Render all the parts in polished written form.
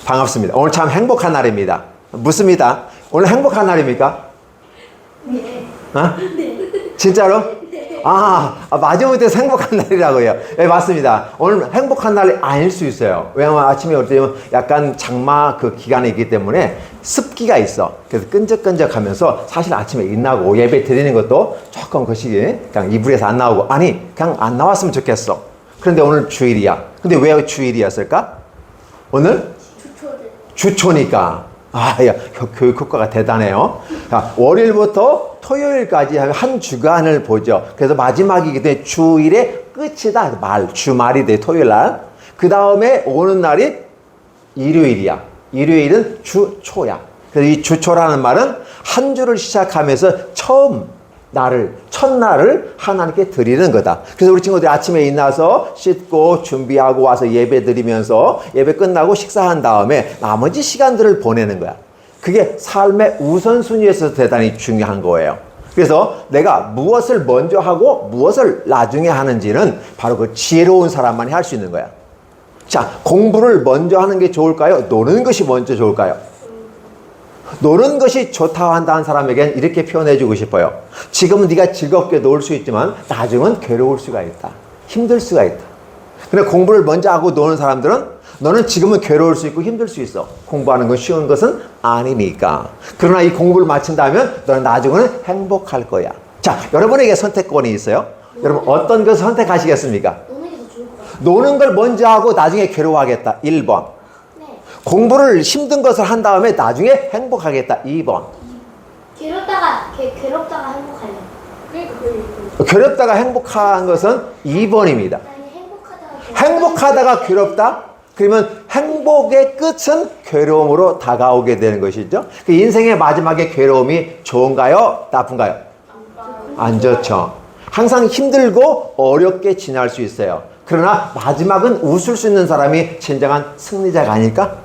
반갑습니다. 오늘 참 행복한 날입니다. 묻습니다. 오늘 행복한 날입니까? 네. 어? 네. 진짜로? 네. 마지못해서 행복한 날이라고요. 네, 맞습니다. 오늘 행복한 날이 아닐 수 있어요. 왜냐면 아침에 올 때 약간 장마 그 기간이기 때문에 습기가 있어. 그래서 끈적끈적하면서 사실 아침에 일어나고 예배 드리는 것도 조금 그것이 그냥 이불에서 안 나오고, 아니, 그냥 안 나왔으면 좋겠어. 그런데 오늘 주일이야. 근데 왜 주일이었을까? 오늘? 주초니까. 야, 교육 효과가 대단해요. 자, 월요일부터 토요일까지 한 주간을 보죠. 그래서 마지막이기 때문에 주일의 끝이다. 주말이 돼, 토요일 날. 그 다음에 오는 날이 일요일이야. 일요일은 주초야. 그래서 이 주초라는 말은 한 주를 시작하면서 첫날을 하나님께 드리는 거다. 그래서 우리 친구들이 아침에 일어나서 씻고 준비하고 와서 예배 드리면서 예배 끝나고 식사한 다음에 나머지 시간들을 보내는 거야. 그게 삶의 우선순위에서 대단히 중요한 거예요. 그래서 내가 무엇을 먼저 하고 무엇을 나중에 하는지는 바로 그 지혜로운 사람만이 할 수 있는 거야. 자, 공부를 먼저 하는 게 좋을까요? 노는 것이 먼저 좋을까요? 노는 것이 좋다고 한다는 사람에겐 이렇게 표현해주고 싶어요. 지금은 네가 즐겁게 놀 수 있지만 나중은 괴로울 수가 있다. 힘들 수가 있다. 근데 공부를 먼저 하고 노는 사람들은 너는 지금은 괴로울 수 있고 힘들 수 있어. 공부하는 건 쉬운 것은 아니니까. 그러나 이 공부를 마친다면 너는 나중에는 행복할 거야. 자, 여러분에게 선택권이 있어요. 여러분 어떤 것을 선택하시겠습니까? 노는 게 더 좋을 것 같아요. 노는 걸 먼저 하고 나중에 괴로워하겠다. 1번. 네. 공부를 힘든 것을 한 다음에 나중에 행복하겠다. 2번. 괴롭다가 행복하려. 그러니까 괴롭다가 행복한 것은 2번입니다. 아니 행복하다가 괴롭다? 그러면 행복의 끝은 괴로움으로 다가오게 되는 것이죠. 그 인생의 마지막에 괴로움이 좋은가요? 나쁜가요? 안 좋죠. 항상 힘들고 어렵게 지날 수 있어요. 그러나 마지막은 웃을 수 있는 사람이 진정한 승리자가 아닐까?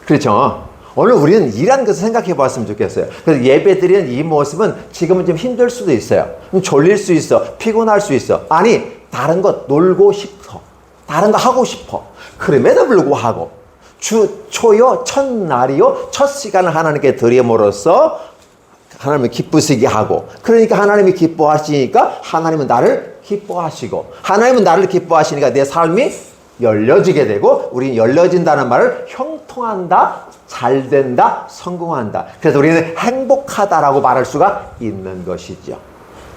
그렇죠. 오늘 우리는 일한 것을 생각해 보았으면 좋겠어요. 그래서 예배 드리는 이 모습은 지금은 좀 힘들 수도 있어요. 졸릴 수 있어. 피곤할 수 있어. 아니, 다른 것 놀고 싶어. 다른 거 하고 싶어. 그럼에도 불구하고 주초요, 첫날이요, 첫 시간을 하나님께 드림으로써 하나님을 기쁘시게 하고, 그러니까 하나님이 기뻐하시니까 하나님은 나를 기뻐하시고, 하나님은 나를 기뻐하시니까 내 삶이 열려지게 되고, 우리는 열려진다는 말을 형통한다, 잘된다, 성공한다. 그래서 우리는 행복하다라고 말할 수가 있는 것이죠.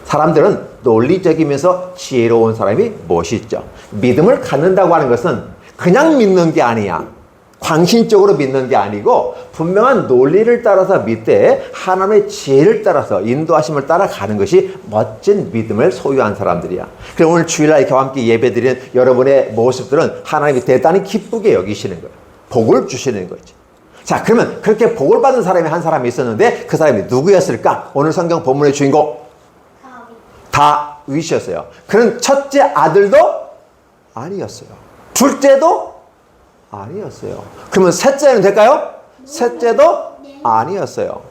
사람들은 논리적이면서 지혜로운 사람이 멋있죠. 믿음을 갖는다고 하는 것은 그냥 믿는 게 아니야. 광신적으로 믿는 게 아니고 분명한 논리를 따라서 믿되 하나님의 지혜를 따라서 인도하심을 따라가는 것이 멋진 믿음을 소유한 사람들이야. 그래서 오늘 주일날 이렇게 함께 예배드리는 여러분의 모습들은 하나님이 대단히 기쁘게 여기시는 거예요. 복을 주시는 거죠. 자, 그러면 그렇게 복을 받은 사람이 한 사람이 있었는데 그 사람이 누구였을까? 오늘 성경 본문의 주인공 다윗이었어요. 그는 첫째 아들도 아니었어요. 둘째도 아니었어요. 그러면 셋째는 될까요? 셋째도 아니었어요.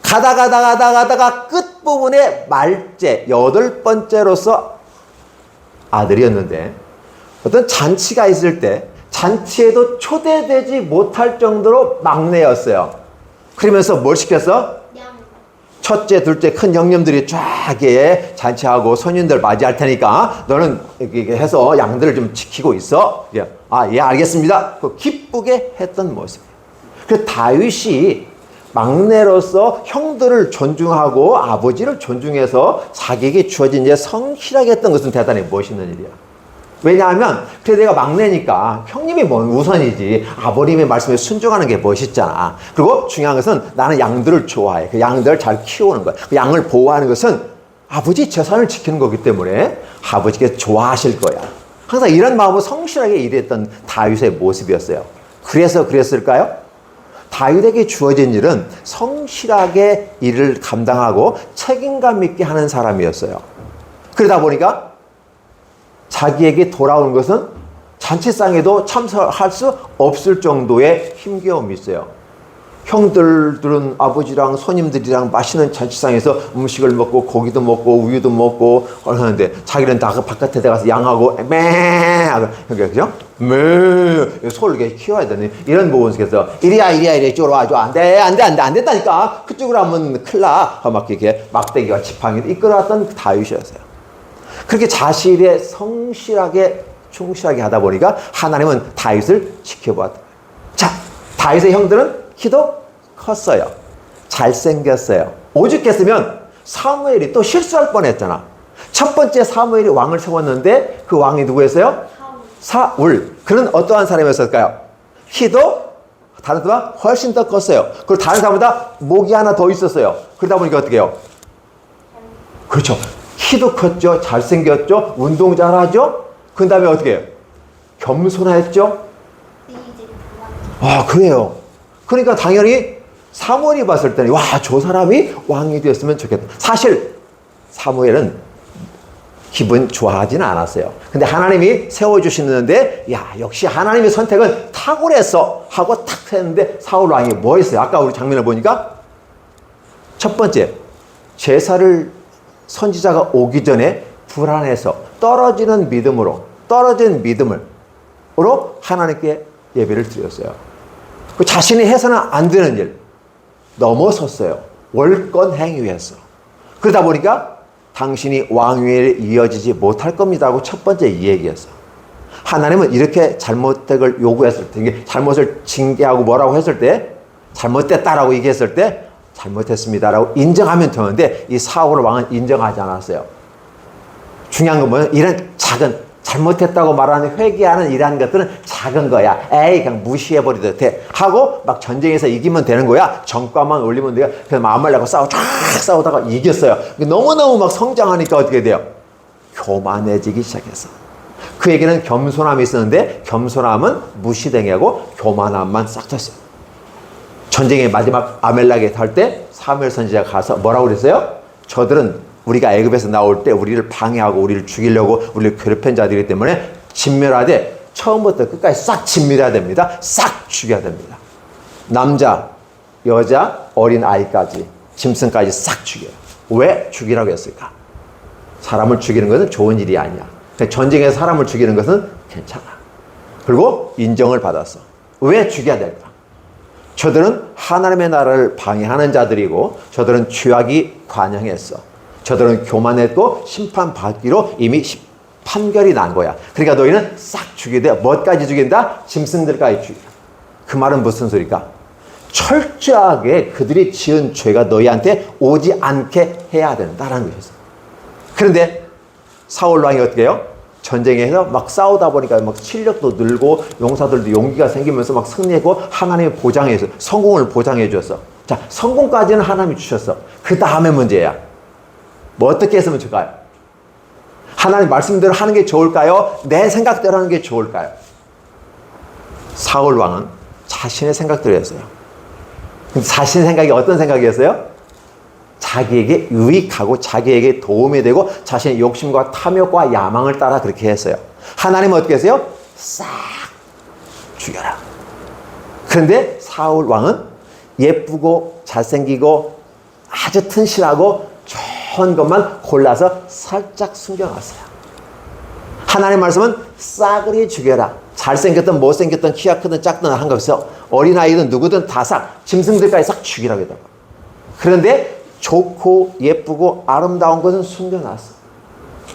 가다가 끝부분에 말째, 8번째로서 아들이었는데 어떤 잔치가 있을 때 잔치에도 초대되지 못할 정도로 막내였어요. 그러면서 뭘 시켰어? 첫째, 둘째 큰 형님들이 쫙 잔치하고 손님들 맞이할 테니까 너는 이렇게 해서 양들을 좀 지키고 있어. 예, 알겠습니다. 기쁘게 했던 모습. 그 다윗이 막내로서 형들을 존중하고 아버지를 존중해서 자기에게 주어진 이제 성실하게 했던 것은 대단히 멋있는 일이야. 왜냐하면 그래 내가 막내니까 형님이 뭐 우선이지, 아버님의 말씀에 순종하는 게 멋있잖아. 그리고 중요한 것은 나는 양들을 좋아해. 그 양들을 잘 키우는 거야. 그 양을 보호하는 것은 아버지 재산을 지키는 거기 때문에 아버지께서 좋아하실 거야. 항상 이런 마음으로 성실하게 일했던 다윗의 모습이었어요. 그래서 그랬을까요? 다윗에게 주어진 일은 성실하게 일을 감당하고 책임감 있게 하는 사람이었어요. 그러다 보니까 자기에게 돌아오는 것은 잔치상에도 참석할 수 없을 정도의 힘겨움이 있어요. 형들들은 아버지랑 손님들이랑 맛있는 잔치상에서 음식을 먹고 고기도 먹고 우유도 먹고 하는데 자기는 다 바깥에 나가서 양하고 매 하고 그죠? 매 소를 이렇게 키워야 되는 이런 부분 속에서 이리야 이쪽으로 와줘 안 된다니까 그쪽으로 하면 큰일 나 막 이렇게 막대기와 지팡이를 이끌어왔던 다윗이었어요. 그렇게 자신의 성실하게 충실하게 하다 보니까 하나님은 다윗을 지켜보았다. 자, 다윗의 형들은 키도 컸어요. 잘생겼어요. 오죽했으면 사무엘이 또 실수할 뻔했잖아. 첫 번째 사무엘이 왕을 세웠는데 그 왕이 누구였어요? 사울. 그는 어떠한 사람이었을까요? 키도 다른 사람보다 훨씬 더 컸어요. 그리고 다른 사람보다 목이 하나 더 있었어요. 그러다 보니까 어떻게 해요? 그렇죠. 키도 컸죠. 잘생겼죠. 운동 잘하죠. 그 다음에 어떻게 해요? 겸손했죠. 아, 그래요. 그러니까 당연히 사무엘이 봤을 때는 와, 저 사람이 왕이 되었으면 좋겠다. 사실 사무엘은 기분 좋아하지는 않았어요. 근데 하나님이 세워주시는데 야, 역시 하나님의 선택은 탁월했어 하고 탁 했는데 사울 왕이 뭐 했어요? 아까 우리 장면을 보니까 첫 번째, 제사를 선지자가 오기 전에 불안해서 떨어진 믿음으로 하나님께 예배를 드렸어요. 그 자신이 해서는 안 되는 일 넘어섰어요. 월권 행위했어. 그러다 보니까 당신이 왕위에 이어지지 못할 겁니다 하고 첫 번째 이 얘기였어. 하나님은 이렇게 잘못을 요구했을 때, 잘못을 징계하고 뭐라고 했을 때, 잘못됐다라고 얘기했을 때 잘못했습니다라고 인정하면 되는데 이 사울 왕은 인정하지 않았어요. 중요한 건 뭐예요? 이런 작은 잘못했다고 말하는 회개하는 이러한 것들은 작은 거야. 에이 그냥 무시해버리도 돼 하고 막 전쟁에서 이기면 되는 거야. 정과만 올리면 내가 그냥 마음을 내고 쫙 싸우다가 이겼어요. 너무너무 막 성장하니까 어떻게 돼요? 교만해지기 시작했어. 그에게는 겸손함이 있었는데 겸손함은 무시당하고 교만함만 싹 쳤어요. 전쟁의 마지막 아멜렉에 탈 때 사무엘 선지자가 가서 뭐라고 그랬어요? 저들은 우리가 애굽에서 나올 때 우리를 방해하고 우리를 죽이려고 우리를 괴롭힌 자들이기 때문에 진멸하되 처음부터 끝까지 싹 진멸해야 됩니다. 싹 죽여야 됩니다. 남자, 여자, 어린 아이까지 짐승까지 싹 죽여요. 왜 죽이라고 했을까? 사람을 죽이는 것은 좋은 일이 아니야. 전쟁에서 사람을 죽이는 것은 괜찮아. 그리고 인정을 받았어. 왜 죽여야 될까? 저들은 하나님의 나라를 방해하는 자들이고 저들은 죄악이 관영했어. 저들은 교만했고 심판받기로 이미 판결이 난 거야. 그러니까 너희는 싹 죽이되 뭐까지 죽인다? 짐승들까지 죽인다. 그 말은 무슨 소리까? 철저하게 그들이 지은 죄가 너희한테 오지 않게 해야 된다라는 것이었어. 그런데 사울 왕이 어떻게 해요? 전쟁에서 막 싸우다 보니까 막 실력도 늘고 용사들도 용기가 생기면서 막 승리하고 하나님이 보장해서 성공을 보장해 줬어. 자, 성공까지는 하나님이 주셨어. 그 다음에 문제야. 뭐 어떻게 했으면 좋을까요? 하나님 말씀대로 하는 게 좋을까요? 내 생각대로 하는 게 좋을까요? 사울 왕은 자신의 생각대로 했어요. 근데 자신의 생각이 어떤 생각이었어요? 자기에게 유익하고 자기에게 도움이 되고 자신의 욕심과 탐욕과 야망을 따라 그렇게 했어요. 하나님은 어떻게 했어요? 싹 죽여라. 그런데 사울 왕은 예쁘고 잘생기고 아주 튼실하고 좋은 것만 골라서 살짝 숨겨놨어요. 하나님 말씀은 싸그리 죽여라. 잘생겼든 못생겼든 키가 크든 작든 한 거 없어. 어린아이든 누구든 다 싹 짐승들까지 싹 죽이라고 했다고. 그런데 좋고 예쁘고 아름다운 것은 숨겨놨어.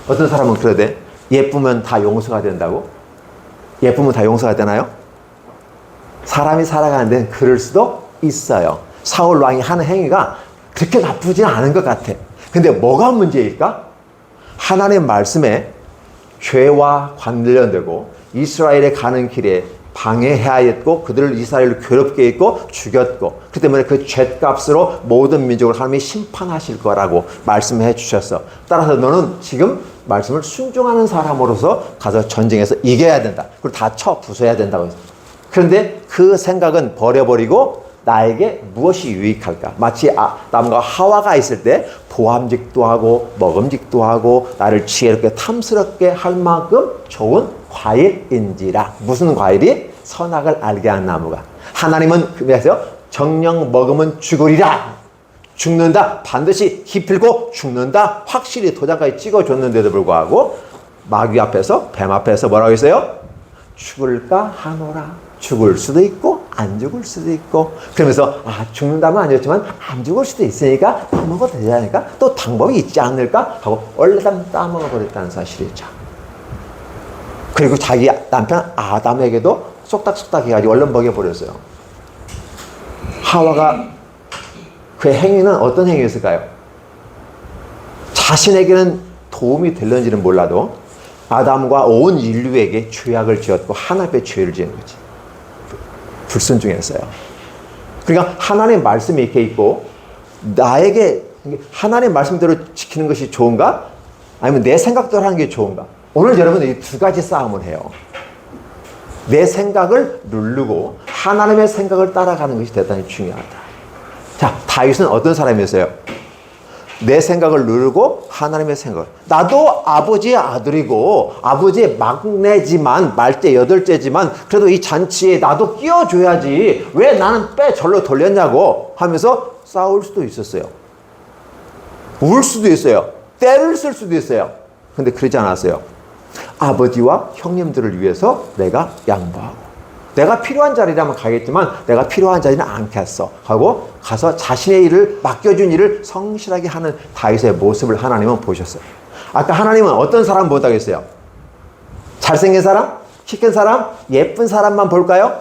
어떤 사람은 그러대. 예쁘면 다 용서가 된다고? 예쁘면 다 용서가 되나요? 사람이 살아가는 데는 그럴 수도 있어요. 사울 왕이 하는 행위가 그렇게 나쁘지 않은 것 같아. 근데 뭐가 문제일까? 하나님의 말씀에 죄와 관련되고 이스라엘에 가는 길에 방해하였고 그들을 이스라엘을 괴롭게 했고 죽였고 그 때문에 그 죄값으로 모든 민족을 하나님이 심판하실 거라고 말씀해 주셨어. 따라서 너는 지금 말씀을 순종하는 사람으로서 가서 전쟁에서 이겨야 된다. 그리고 다 쳐 부숴야 된다고 했어. 그런데 그 생각은 버려버리고 나에게 무엇이 유익할까? 마치 아담과 하와가 있을 때 보암직도 하고 먹음직도 하고 나를 지혜롭게 탐스럽게 할 만큼 좋은 과일인지라. 무슨 과일이? 선악을 알게 하는 나무가. 하나님은 그래서 정령 먹으면 죽으리라. 죽는다. 반드시 기필고 죽는다. 확실히 도장까지 찍어줬는데도 불구하고 마귀 앞에서, 뱀 앞에서 뭐라고 했어요? 죽을까 하노라. 죽을 수도 있고 안 죽을 수도 있고, 그러면서 죽는다면 아니었지만 안 죽을 수도 있으니까 따먹어도 되지 않을까? 또 방법이 있지 않을까? 하고 얼른 따먹어버렸다는 사실이죠. 그리고 자기 남편 아담에게도 쏙닥쏙닥 해가지고 얼른 먹여버렸어요. 하와가 그 행위는 어떤 행위였을까요? 자신에게는 도움이 될는지는 몰라도 아담과 온 인류에게 죄악을 지었고 하나님의 죄를 지은 거지. 불순종했어요. 그러니까 하나님의 말씀이 이렇게 있고 나에게 하나님의 말씀대로 지키는 것이 좋은가? 아니면 내 생각대로 하는 게 좋은가? 오늘 여러분 이 두 가지 싸움을 해요. 내 생각을 누르고 하나님의 생각을 따라가는 것이 대단히 중요하다. 자, 다윗은 어떤 사람이었어요? 내 생각을 누르고 하나님의 생각을. 나도 아버지의 아들이고 아버지의 막내지만 말째 여덟째지만 그래도 이 잔치에 나도 끼워줘야지 왜 나는 절로 돌렸냐고 하면서 싸울 수도 있었어요. 울 수도 있어요. 때를 쓸 수도 있어요. 근데 그러지 않았어요. 아버지와 형님들을 위해서 내가 양보하고 내가 필요한 자리라면 가겠지만 내가 필요한 자리는 않겠어 하고 가서 자신의 일을 맡겨준 일을 성실하게 하는 다윗의 모습을 하나님은 보셨어요. 아까 하나님은 어떤 사람 본다고 했어요? 잘생긴 사람? 키 큰 사람? 예쁜 사람만 볼까요?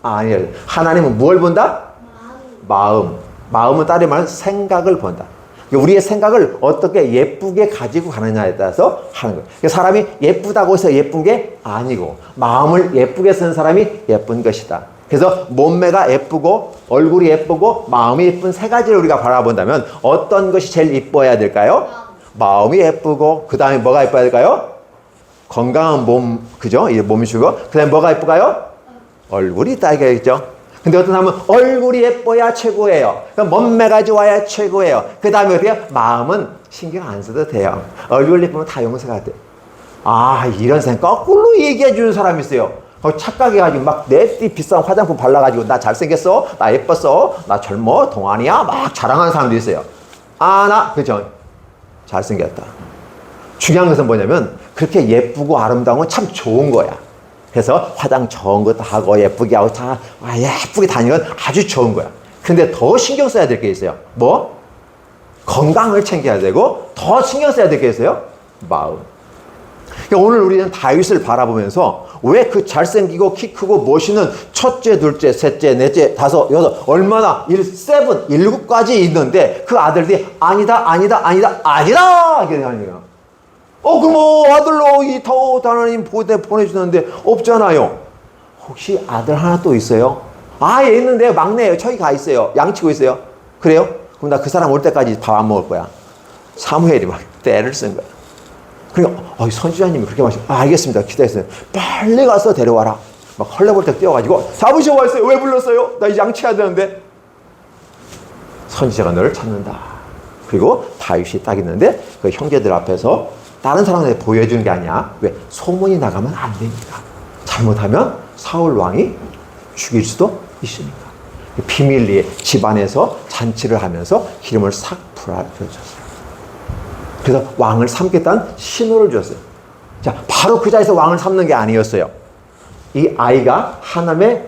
아니에요. 하나님은 뭘 본다? 마음. 마음은 다른 말은 생각을 본다. 우리의 생각을 어떻게 예쁘게 가지고 가느냐에 따라서 하는 거예요. 사람이 예쁘다고 해서 예쁜 게 아니고 마음을 예쁘게 쓰는 사람이 예쁜 것이다. 그래서 몸매가 예쁘고 얼굴이 예쁘고 마음이 예쁜 세 가지를 우리가 바라본다면 어떤 것이 제일 이뻐야 될까요? 마음이 예쁘고 그 다음에 뭐가 예뻐야 될까요? 건강한 몸, 그죠? 이 몸이시고 그 다음에 뭐가 예쁘가요? 얼굴이 있다겠죠. 근데 어떤 사람은 얼굴이 예뻐야 최고예요. 몸매가 좋아야 최고예요. 그 다음에 어떻게 마음은 신경 안 써도 돼요. 얼굴 예쁘면 다 용서가 돼. 이런 생각 거꾸로 얘기해 주는 사람이 있어요. 착각해가지고 막 내띠 비싼 화장품 발라가지고 나 잘생겼어, 나 예뻤어, 나 젊어, 동안이야 막 자랑하는 사람도 있어요. 나 그죠? 잘생겼다. 중요한 것은 뭐냐면 그렇게 예쁘고 아름다운 건 참 좋은 거야. 그래서 화장 좋은 것도 하고 예쁘게 하고 다 예쁘게 다니는 건 아주 좋은 거야. 근데 더 신경 써야 될 게 있어요. 뭐? 건강을 챙겨야 되고 더 신경 써야 될 게 있어요. 마음. 그러니까 오늘 우리는 다윗을 바라보면서 왜 그 잘생기고 키 크고 멋있는 첫째, 둘째, 셋째, 넷째, 다섯, 여섯 얼마나 일곱까지 있는데 그 아들들이 아니다 이렇게 하는 거야. 그럼 아들로 이 하나님 보내주는데 없잖아요. 혹시 아들 하나 또 있어요? 얘 있는데 막내예요. 저기 가 있어요. 양치고 있어요. 그래요? 그럼 나 그 사람 올 때까지 밥 안 먹을 거야. 사무엘이 막 때를 쓴 거야. 그러니까 선지자님이 그렇게 마시고 알겠습니다. 기다렸어요. 빨리 가서 데려와라. 막 헐레벌떡 뛰어가지고 잡으셔 왔어요. 왜 불렀어요? 나 이제 양치해야 되는데. 선지자가 너를 찾는다. 그리고 다윗이 딱 있는데 그 형제들 앞에서 다른 사람한테 보여주는 게 아니야. 왜? 소문이 나가면 안 되니까. 잘못하면 사울 왕이 죽일 수도 있으니까. 비밀리에 집안에서 잔치를 하면서 기름을 싹 부어줬어요. 그래서 왕을 삼겠다는 신호를 줬어요. 자, 바로 그 자리에서 왕을 삼는 게 아니었어요. 이 아이가 하나님의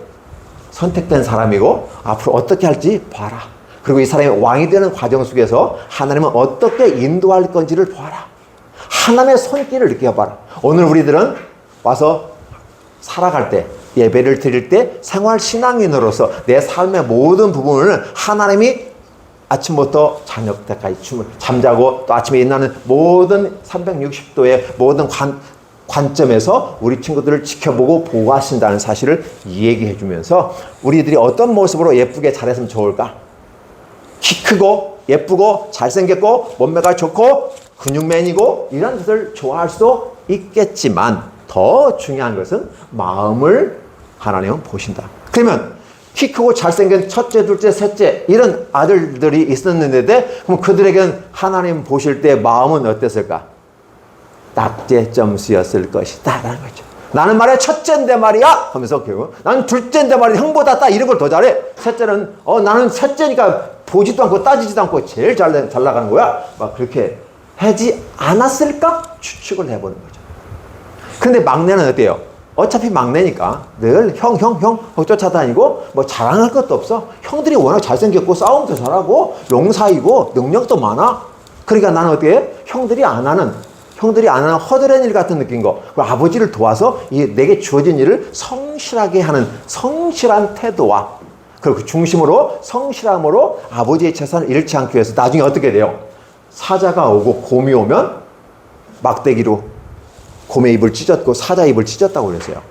선택된 사람이고 앞으로 어떻게 할지 봐라. 그리고 이 사람이 왕이 되는 과정 속에서 하나님은 어떻게 인도할 건지를 봐라. 하나님의 손길을 느껴봐라. 오늘 우리들은 와서 살아갈 때, 예배를 드릴 때 생활 신앙인으로서 내 삶의 모든 부분을 하나님이 아침부터 저녁 때까지 잠자고 또 아침에 일어나는 모든 360도의 모든 관점에서 우리 친구들을 지켜보고 보호하신다는 사실을 얘기해 주면서 우리들이 어떤 모습으로 예쁘게 잘했으면 좋을까? 키 크고 예쁘고 잘생겼고 몸매가 좋고 근육맨이고 이런 것을 좋아할 수도 있겠지만 더 중요한 것은 마음을 하나님은 보신다. 그러면 키 크고 잘생긴 첫째, 둘째, 셋째 이런 아들들이 있었는데 그럼 그들에게는 하나님 보실 때 마음은 어땠을까? 낙제 점수였을 것이다 라는 거죠. 나는 말이야 첫째인데 말이야 하면서 결국 나는 둘째인데 말이야 형보다 딱 이런 걸 더 잘해. 셋째는 나는 셋째니까 보지도 않고 따지지도 않고 제일 잘 나가는 거야. 막 그렇게 하지 않았을까 추측을 해보는 거죠. 근데 막내는 어때요? 어차피 막내니까 늘 형 쫓아다니고 뭐 자랑할 것도 없어. 형들이 워낙 잘생겼고 싸움도 잘하고 용사이고 능력도 많아. 그러니까 나는 어떻게 해? 형들이 안 하는 허드렛 일 같은 느낀 거. 그리고 아버지를 도와서 내게 주어진 일을 성실하게 하는 성실한 태도와 그리고 그 중심으로 성실함으로 아버지의 재산을 잃지 않기 위해서 나중에 어떻게 돼요? 사자가 오고 곰이 오면 막대기로 곰의 입을 찢었고 사자 입을 찢었다고 그랬어요.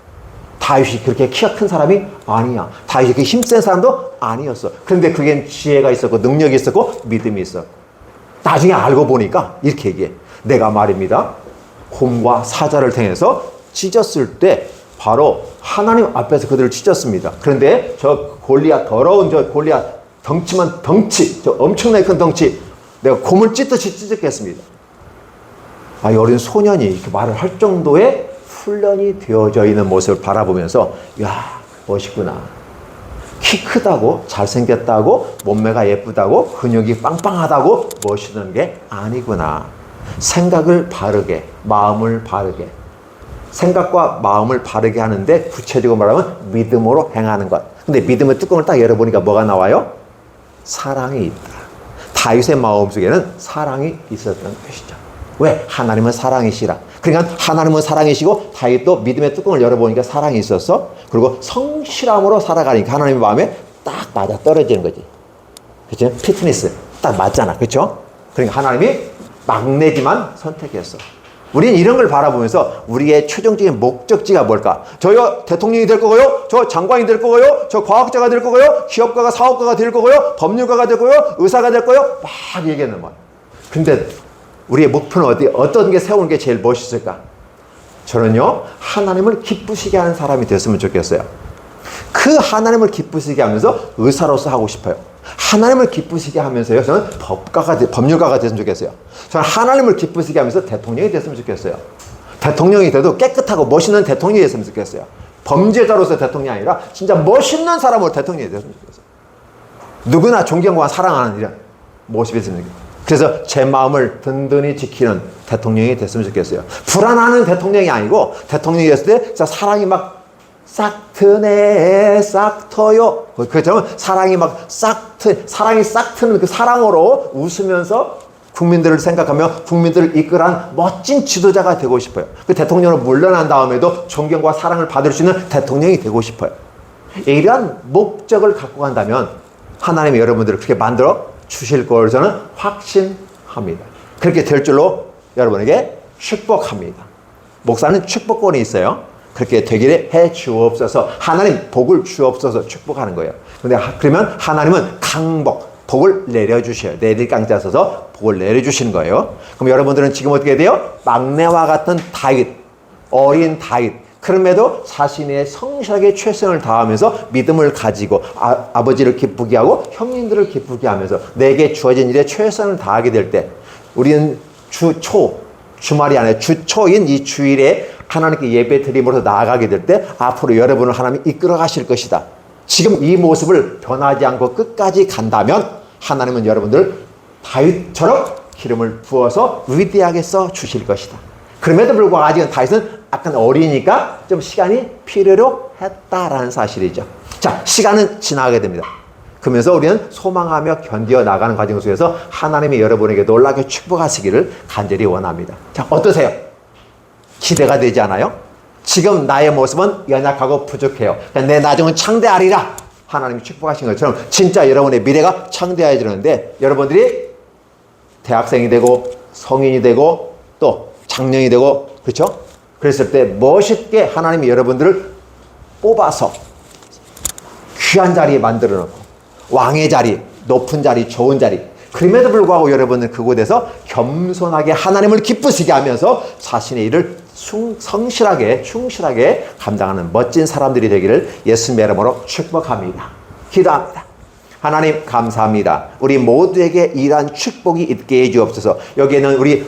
다윗이 그렇게 키가 큰 사람이 아니야. 다윗이 그렇게 힘센 사람도 아니었어. 그런데 그게 지혜가 있었고 능력이 있었고 믿음이 있었고 나중에 알고 보니까 이렇게 얘기해. 내가 말입니다. 곰과 사자를 통해서 찢었을 때 바로 하나님 앞에서 그들을 찢었습니다. 그런데 저 골리앗 더러운 저 골리앗 덩치만 덩치 저 엄청나게 큰 덩치 내가 곰을 찢듯이 찢었겠습니다. 이 어린 소년이 이렇게 말을 할 정도의 훈련이 되어져 있는 모습을 바라보면서 야 멋있구나. 키 크다고 잘생겼다고 몸매가 예쁘다고 근육이 빵빵하다고 멋있는 게 아니구나. 생각을 바르게 마음을 바르게 생각과 마음을 바르게 하는데 구체적으로 말하면 믿음으로 행하는 것. 근데 믿음의 뚜껑을 딱 열어보니까 뭐가 나와요? 사랑이 있다. 다윗의 마음속에는 사랑이 있었던 것이죠. 왜? 하나님은 사랑이시라. 그러니까 하나님은 사랑이시고 다윗도 믿음의 뚜껑을 열어보니까 사랑이 있었어. 그리고 성실함으로 살아가니까 하나님의 마음에 딱 맞아 떨어지는 거지. 그렇죠? 피트니스 딱 맞잖아. 그렇죠? 그러니까 하나님이 막내지만 선택했어. 우리는 이런 걸 바라보면서 우리의 최종적인 목적지가 뭘까? 저요 대통령이 될 거고요. 저 장관이 될 거고요. 저 과학자가 될 거고요. 기업가가 사업가가 될 거고요. 법률가가 될 거고요. 의사가 될 거고요. 막 얘기하는 거야. 근데 우리의 목표는 어떤 게 세우는 게 제일 멋있을까? 저는요, 하나님을 기쁘시게 하는 사람이 됐으면 좋겠어요. 그 하나님을 기쁘시게 하면서 의사로서 하고 싶어요. 하나님을 기쁘시게 하면서요, 저는 법률가가 됐으면 좋겠어요. 저는 하나님을 기쁘시게 하면서 대통령이 됐으면 좋겠어요. 대통령이 돼도 깨끗하고 멋있는 대통령이 됐으면 좋겠어요. 범죄자로서 대통령이 아니라 진짜 멋있는 사람으로 대통령이 됐으면 좋겠어요. 누구나 존경과 사랑하는 이런 모습이 있으면 좋겠어요. 그래서 제 마음을 든든히 지키는 대통령이 됐으면 좋겠어요. 불안하는 대통령이 아니고 대통령이 됐을 때 진짜 사랑이 막 싹 트네 싹 터요. 그렇죠? 사랑이 싹 트는 그 사랑으로 웃으면서 국민들을 생각하며 국민들을 이끌어간 멋진 지도자가 되고 싶어요. 그 대통령으로 물러난 다음에도 존경과 사랑을 받을 수 있는 대통령이 되고 싶어요. 이러한 목적을 갖고 간다면 하나님이 여러분들을 그렇게 만들어 주실 걸 저는 확신합니다. 그렇게 될 줄로 여러분에게 축복합니다. 목사는 축복권이 있어요. 그렇게 되기를 해 주옵소서. 하나님 복을 주옵소서 축복하는 거예요. 그러면 하나님은 복을 내려주셔요. 내릴 강자 써서 복을 내려주시는 거예요. 그럼 여러분들은 지금 어떻게 돼요? 막내와 같은 다윗, 어린 다윗. 그럼에도 자신의 성실하게 최선을 다하면서 믿음을 가지고 아버지를 기쁘게 하고 형님들을 기쁘게 하면서 내게 주어진 일에 최선을 다하게 될 때 우리는 주말이 아니라 주초인 이 주일에 하나님께 예배 드림으로 나아가게 될 때 앞으로 여러분을 하나님이 이끌어 가실 것이다. 지금 이 모습을 변하지 않고 끝까지 간다면 하나님은 여러분들 다윗처럼 기름을 부어서 위대하게 써 주실 것이다. 그럼에도 불구하고 아직은 다윗은 약간 어리니까 좀 시간이 필요로 했다라는 사실이죠. 자, 시간은 지나가게 됩니다. 그러면서 우리는 소망하며 견디어 나가는 과정 속에서 하나님이 여러분에게 놀랍게 축복하시기를 간절히 원합니다. 자, 어떠세요? 기대가 되지 않아요? 지금 나의 모습은 연약하고 부족해요. 내 나중은 창대하리라. 하나님이 축복하신 것처럼 진짜 여러분의 미래가 창대해지는데 여러분들이 대학생이 되고 성인이 되고 또 장년이 되고 그렇죠? 그랬을 때 멋있게 하나님이 여러분들을 뽑아서 귀한 자리에 만들어 놓고 왕의 자리, 높은 자리, 좋은 자리. 그럼에도 불구하고 여러분은 그곳에서 겸손하게 하나님을 기쁘시게 하면서 자신의 일을 성실하게, 충실하게 감당하는 멋진 사람들이 되기를 예수님의 이름으로 축복합니다. 기도합니다. 하나님 감사합니다. 우리 모두에게 이러한 축복이 있게 해 주옵소서. 여기에는 우리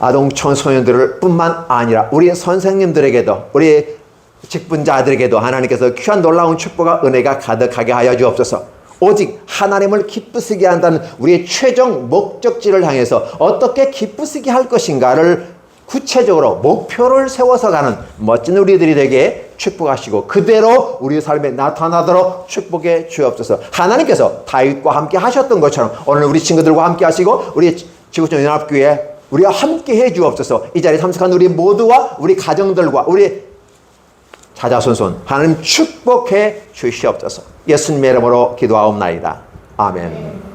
아동 청소년들을 뿐만 아니라 우리 선생님들에게도 우리 직분자들에게도 하나님께서 귀한 놀라운 축복과 은혜가 가득하게 하여 주옵소서. 오직 하나님을 기쁘시게 한다는 우리의 최종 목적지를 향해서 어떻게 기쁘시게 할 것인가를 구체적으로 목표를 세워서 가는 멋진 우리들이 되게 축복하시고 그대로 우리 삶에 나타나도록 축복해 주옵소서. 하나님께서 다윗과 함께 하셨던 것처럼 오늘 우리 친구들과 함께 하시고 우리 지구촌 연합교회 우리와 함께 해 주옵소서. 이 자리에 참석한 우리 모두와 우리 가정들과 우리 자자손손 하나님 축복해 주시옵소서. 예수님의 이름으로 기도하옵나이다. 아멘.